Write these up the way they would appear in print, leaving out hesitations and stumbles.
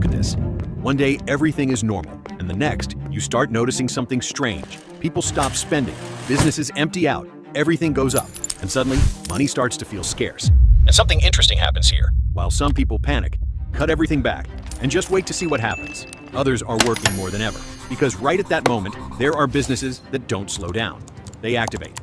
Look at this. One day, everything is normal, and the next, you start noticing something strange. People stop spending, businesses empty out, everything goes up, and suddenly, money starts to feel scarce. And something interesting happens here. While some people panic, cut everything back, and just wait to see what happens. Others are working more than ever, because right at that moment, there are businesses that don't slow down. They activate.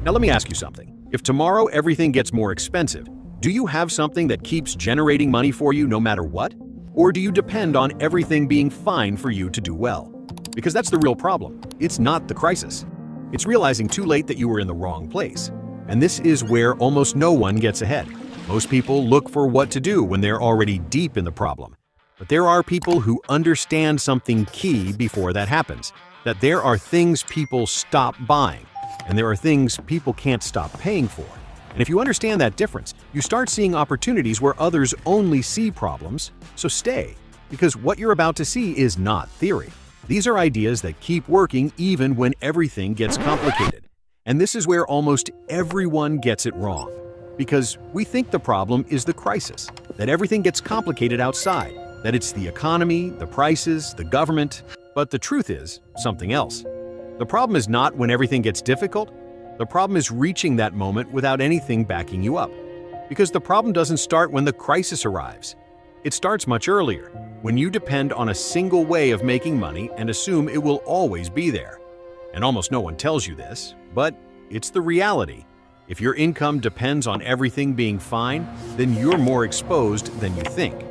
Now let me ask you something. If tomorrow everything gets more expensive, do you have something that keeps generating money for you no matter what? Or do you depend on everything being fine for you to do well? Because that's the real problem. It's not the crisis. It's realizing too late that you were in the wrong place. And this is where almost no one gets ahead. Most people look for what to do when they're already deep in the problem. But there are people who understand something key before that happens, that there are things people stop buying, and there are things people can't stop paying for. And if you understand that difference, you start seeing opportunities where others only see problems. So stay, because what you're about to see is not theory. These are ideas that keep working even when everything gets complicated. And this is where almost everyone gets it wrong. Because we think the problem is the crisis, that everything gets complicated outside, that it's the economy, the prices, the government. But the truth is something else. The problem is not when everything gets difficult. The problem is reaching that moment without anything backing you up. Because the problem doesn't start when the crisis arrives. It starts much earlier, when you depend on a single way of making money and assume it will always be there. And almost no one tells you this, but it's the reality. If your income depends on everything being fine, then you're more exposed than you think.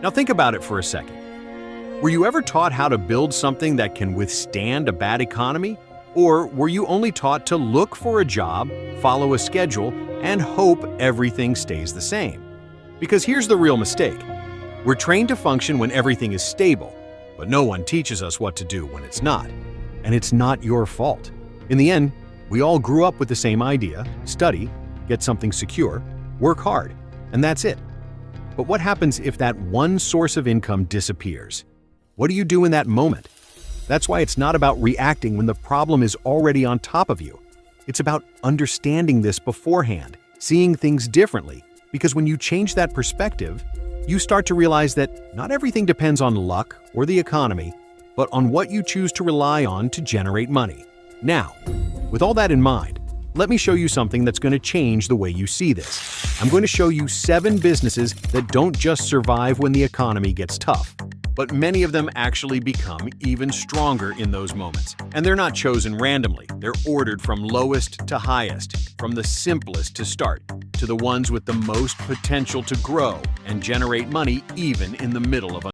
Now think about it for a second. Were you ever taught how to build something that can withstand a bad economy? Or were you only taught to look for a job, follow a schedule, and hope everything stays the same? Because here's the real mistake. We're trained to function when everything is stable, but no one teaches us what to do when it's not. And it's not your fault. In the end, we all grew up with the same idea: study, get something secure, work hard, and that's it. But what happens if that one source of income disappears? What do you do in that moment? That's why it's not about reacting when the problem is already on top of you. It's about understanding this beforehand, seeing things differently, because when you change that perspective, you start to realize that not everything depends on luck or the economy, but on what you choose to rely on to generate money. Now, with all that in mind, let me show you something that's going to change the way you see this. I'm going to show you 7 businesses that don't just survive when the economy gets tough, but many of them actually become even stronger in those moments. And they're not chosen randomly. They're ordered from lowest to highest, from the simplest to start, to the ones with the most potential to grow and generate money even in the middle of